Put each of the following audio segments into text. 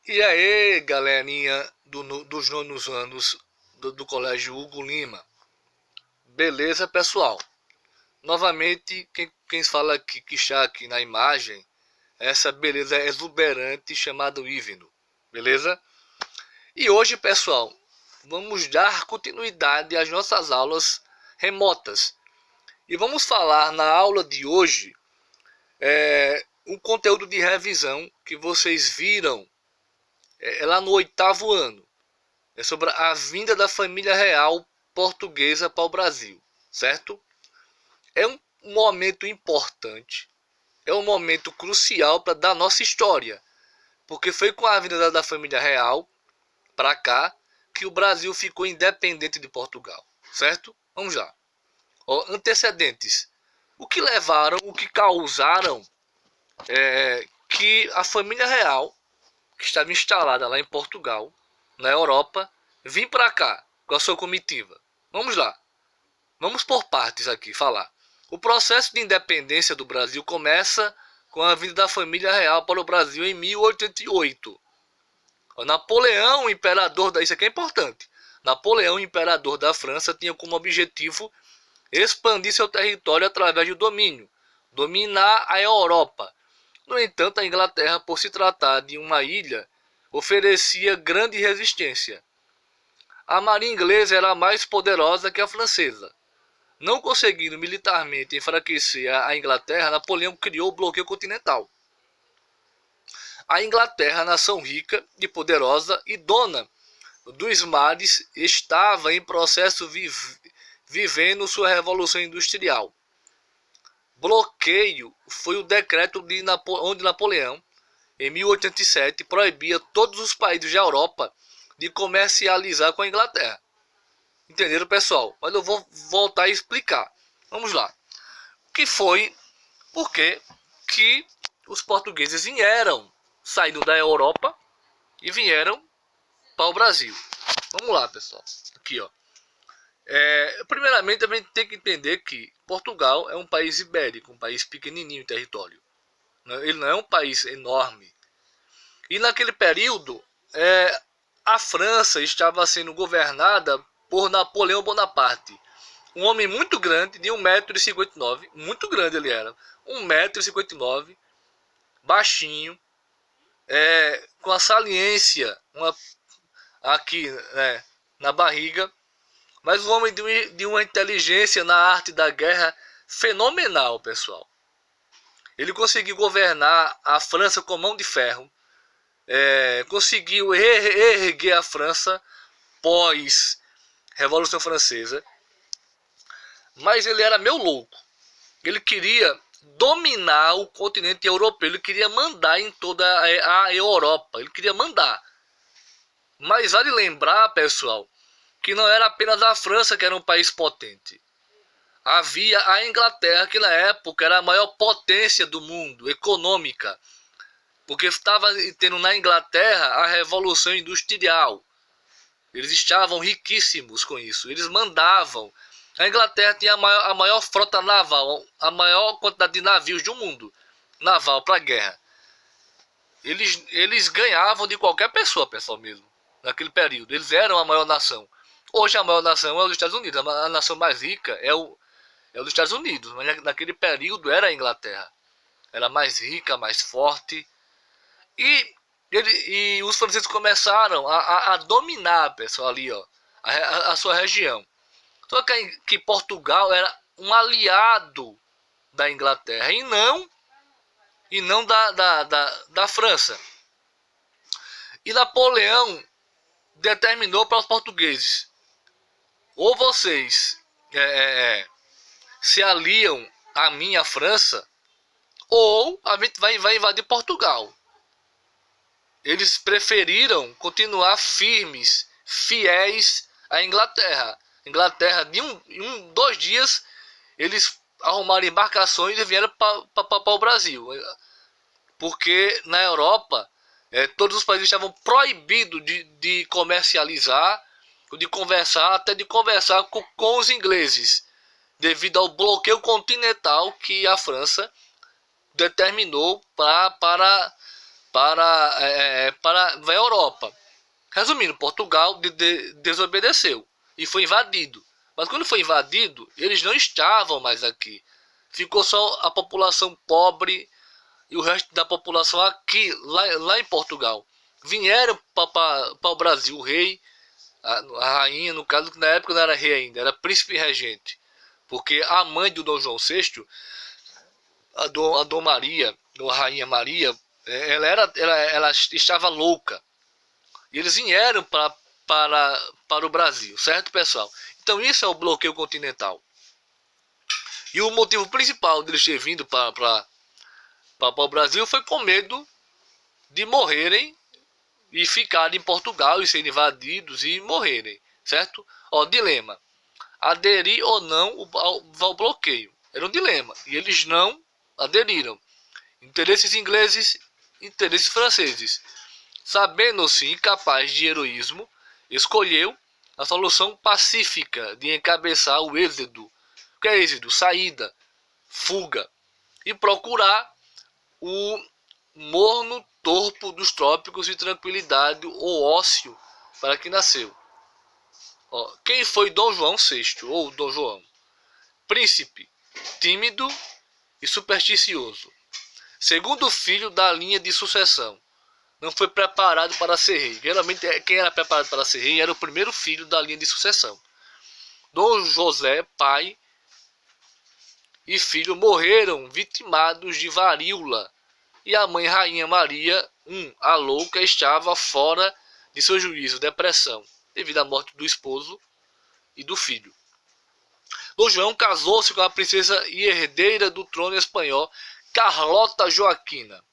E aí, galerinha dos nonos anos do Colégio Hugo Lima. Beleza, pessoal? Novamente, quem fala aqui, que está aqui na imagem, é essa beleza exuberante chamada Ivino. Beleza? E hoje, pessoal, vamos dar continuidade às nossas aulas remotas. E vamos falar na aula de hoje um conteúdo de revisão que vocês viram lá no 8º ano. É sobre a vinda da família real portuguesa para o Brasil, certo? É um momento importante, é um momento crucial da nossa história, porque foi com a vinda da família real para cá que o Brasil ficou independente de Portugal, certo? Vamos lá. Antecedentes. O que levaram, o que causaram que a família real, que estava instalada lá em Portugal, na Europa, vim para cá com a sua comitiva. Vamos lá. Vamos por partes aqui falar. O processo de independência do Brasil começa com a vinda da família real para o Brasil em 1088. Napoleão, imperador isso aqui é importante. Napoleão, imperador da França, tinha como objetivo expandir seu território através do domínio, dominar a Europa. No entanto, a Inglaterra, por se tratar de uma ilha, oferecia grande resistência. A marinha inglesa era mais poderosa que a francesa. Não conseguindo militarmente enfraquecer a Inglaterra, Napoleão criou o bloqueio continental. A Inglaterra, nação rica e poderosa e dona dos mares, estava em processo vivendo sua revolução industrial. Bloqueio foi o decreto onde Napoleão, em 1087, proibia todos os países da Europa de comercializar com a Inglaterra. Entenderam, pessoal? Mas eu vou voltar a explicar. Vamos lá. O que foi, porque que os portugueses vieram, saindo da Europa e vieram para o Brasil. Vamos lá, pessoal. Aqui, ó. Primeiramente, a gente tem que entender que Portugal é um país ibérico, um país pequenininho em território. Ele não é um país enorme. E naquele período, a França estava sendo governada por Napoleão Bonaparte. Um homem muito grande, de 1,59 m, muito grande ele era, 1,59 m, baixinho, com a saliência aqui na barriga, mas um homem de uma inteligência na arte da guerra fenomenal, pessoal. Ele conseguiu governar a França com mão de ferro, conseguiu erguer a França pós Revolução Francesa, mas ele era meio louco. Ele queria dominar o continente europeu, ele queria mandar em toda a Europa, ele queria mandar. Mas vale lembrar, pessoal, que não era apenas a França que era um país potente. Havia a Inglaterra, que na época era a maior potência do mundo, econômica, porque estava tendo na Inglaterra a Revolução Industrial. Eles estavam riquíssimos com isso, eles mandavam. A Inglaterra tinha a maior frota naval, a maior quantidade de navios do mundo, naval para guerra. Eles ganhavam de qualquer pessoa, pessoal, mesmo, naquele período. Eles eram a maior nação. Hoje a maior nação é os Estados Unidos, a nação mais rica é os Estados Unidos, mas naquele período era a Inglaterra. Era mais rica, mais forte. E os franceses começaram a dominar, pessoal, ali, ó, a sua região. Só que Portugal era um aliado da Inglaterra e não da França. E Napoleão determinou para os portugueses: ou vocês se aliam a mim, a França, ou a gente vai invadir Portugal. Eles preferiram continuar firmes, fiéis à Inglaterra. Inglaterra, em 2 dias, eles arrumaram embarcações e vieram para o Brasil. Porque na Europa, todos os países estavam proibidos de comercializar, de conversar, até de conversar com os ingleses, devido ao bloqueio continental que a França determinou para para a Europa. Resumindo, Portugal desobedeceu e foi invadido. Mas quando foi invadido, eles não estavam mais aqui. Ficou só a população pobre e o resto da população aqui, lá em Portugal. Vieram para o Brasil o rei, a rainha, no caso, que na época não era rei ainda, era príncipe regente. Porque a mãe do Dom João VI, a Dom Maria, a Rainha Maria, ela estava louca. E eles vieram para o Brasil, certo, pessoal? Então isso é o bloqueio continental. E o motivo principal deles terem vindo para o Brasil foi com medo de morrerem e ficarem em Portugal e serem invadidos e morrerem, certo? Ó, dilema. Aderir ou não ao bloqueio. Era um dilema. E eles não aderiram. Interesses ingleses, interesses franceses. Sabendo-se incapaz de heroísmo, escolheu a solução pacífica de encabeçar o êxodo. O que é êxodo? Saída, fuga. E procurar o morno torpo dos trópicos e tranquilidade ou ócio para que nasceu. Ó, quem foi Dom João VI, ou Dom João? Príncipe, tímido e supersticioso. Segundo filho da linha de sucessão. Não foi preparado para ser rei. Geralmente quem era preparado para ser rei era o primeiro filho da linha de sucessão. Dom José, pai e filho morreram vitimados de varíola. E a mãe Rainha Maria, a louca, estava fora de seu juízo, depressão, devido à morte do esposo e do filho. Dom João casou-se com a princesa e herdeira do trono espanhol, Carlota Joaquina.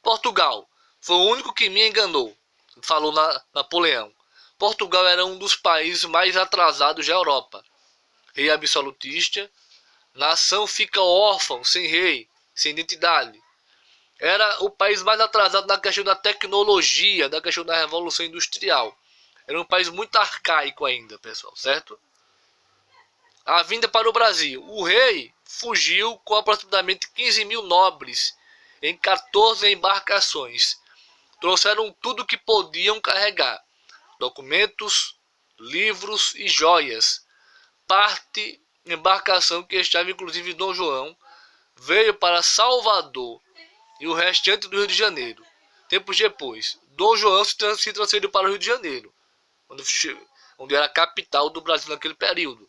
Portugal. Foi o único que me enganou, falou Napoleão. Portugal era um dos países mais atrasados da Europa. Rei absolutista, nação fica órfã, sem rei, sem identidade. Era o país mais atrasado na questão da tecnologia, da questão da Revolução Industrial. Era um país muito arcaico ainda, pessoal, certo? A vinda para o Brasil. O rei fugiu com aproximadamente 15 mil nobres em 14 embarcações. Trouxeram tudo que podiam carregar: documentos, livros e joias. Parte embarcação que estava inclusive Dom João veio para Salvador e o restante do Rio de Janeiro. Tempos depois, Dom João se transferiu para o Rio de Janeiro, onde era a capital do Brasil naquele período.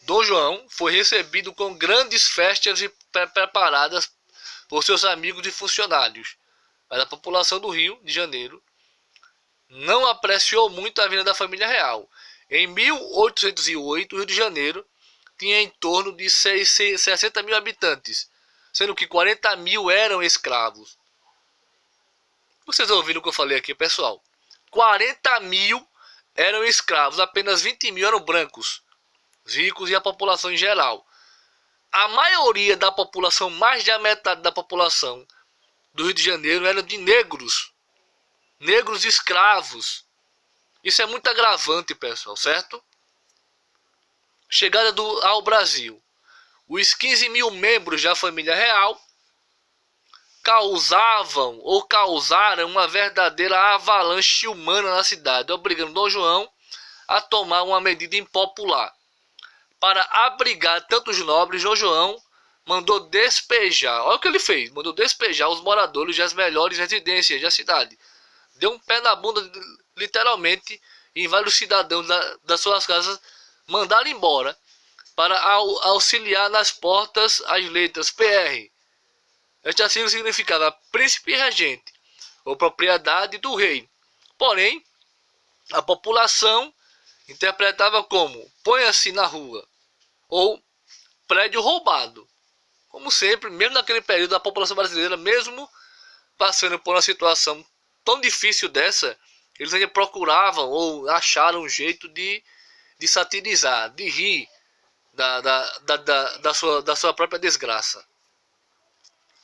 Dom João foi recebido com grandes festas e preparadas por seus amigos e funcionários. Mas a população do Rio de Janeiro não apreciou muito a vinda da família real. Em 1808, o Rio de Janeiro tinha em torno de 60 mil habitantes, sendo que 40 mil eram escravos. Vocês ouviram o que eu falei aqui, pessoal? 40 mil eram escravos, apenas 20 mil eram brancos, ricos e a população em geral. A maioria da população, mais da metade da população do Rio de Janeiro era de negros escravos. Isso é muito agravante, pessoal, certo? Chegada ao Brasil. Os 15 mil membros da família real causaram uma verdadeira avalanche humana na cidade, obrigando Dom João a tomar uma medida impopular. Para abrigar tantos nobres, Dom João mandou despejar, olha o que ele fez, mandou despejar os moradores das melhores residências da cidade. Deu um pé na bunda, literalmente, em vários cidadãos das suas casas, mandaram embora para auxiliar nas portas as letras PR. Este sigla significava príncipe regente, ou propriedade do rei. Porém, a população interpretava como ponha-se na rua, ou prédio roubado. Como sempre, mesmo naquele período, a população brasileira, mesmo passando por uma situação tão difícil dessa, eles ainda procuravam ou acharam um jeito de satirizar, de rir da sua própria desgraça.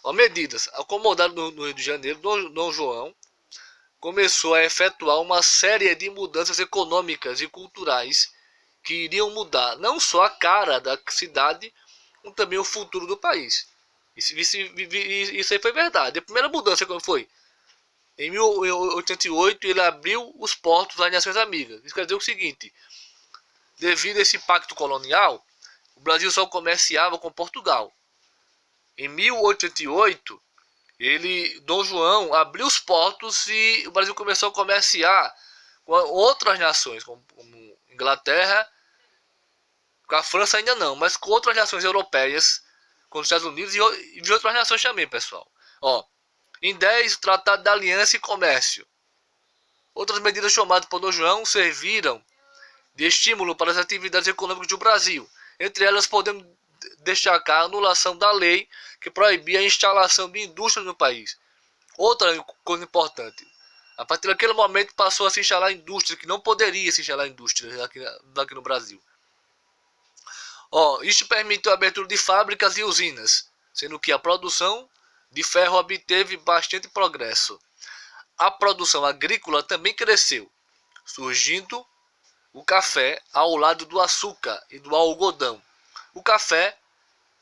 Ó, medidas. Acomodado no Rio de Janeiro, Dom João começou a efetuar uma série de mudanças econômicas e culturais que iriam mudar não só a cara da cidade, como também o futuro do país. Isso aí foi verdade. A primeira mudança quando foi? Em 1808 ele abriu os portos das Nações Amigas. Isso quer dizer o seguinte: devido a esse pacto colonial, o Brasil só comerciava com Portugal. Em 1808 Dom João abriu os portos e o Brasil começou a comerciar com outras nações, como Inglaterra, com a França ainda não, mas com outras nações europeias, com os Estados Unidos e de outras nações também, pessoal. Ó, em 10, o Tratado da Aliança e Comércio. Outras medidas tomadas por Dom João serviram de estímulo para as atividades econômicas do Brasil. Entre elas podemos destacar a anulação da lei que proibia a instalação de indústrias no país. Outra coisa importante, a partir daquele momento passou a se instalar indústria, que não poderia se instalar indústrias aqui no Brasil. Isto permitiu a abertura de fábricas e usinas, sendo que a produção de ferro obteve bastante progresso. A produção agrícola também cresceu, surgindo o café ao lado do açúcar e do algodão. O café,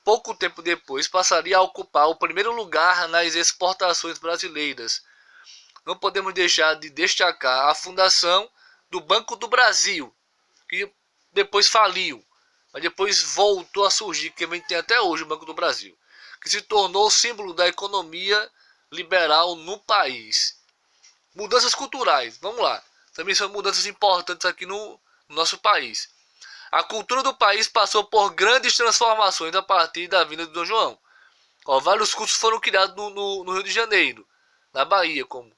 pouco tempo depois, passaria a ocupar o primeiro lugar nas exportações brasileiras. Não podemos deixar de destacar a fundação do Banco do Brasil, que depois faliu, mas depois voltou a surgir, que a gente tem até hoje o Banco do Brasil, que se tornou o símbolo da economia liberal no país. Mudanças culturais, vamos lá, também são mudanças importantes aqui no nosso país. A cultura do país passou por grandes transformações a partir da vinda de Dom João. Vários cursos foram criados no Rio de Janeiro, na Bahia, como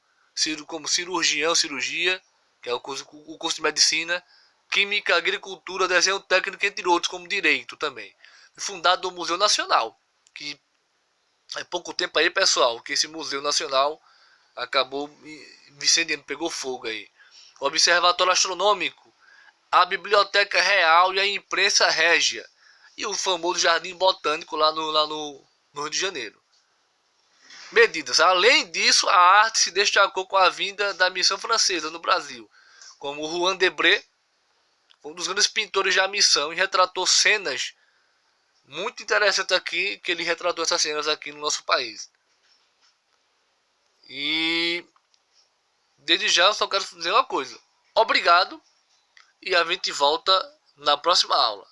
cirurgia, que é o curso de medicina, química, agricultura, desenho técnico, entre outros, como direito também. Fundado o Museu Nacional, que há pouco tempo aí, pessoal, que esse Museu Nacional acabou incendiando, pegou fogo aí. O Observatório Astronômico, a Biblioteca Real e a Imprensa Régia, e o famoso Jardim Botânico lá no Rio de Janeiro. Medidas. Além disso, a arte se destacou com a vinda da missão francesa no Brasil, como Juan Debré, um dos grandes pintores da missão, e retratou cenas muito interessantes aqui, que ele retratou essas cenas aqui no nosso país. E desde já eu só quero dizer uma coisa: obrigado, e a gente volta na próxima aula.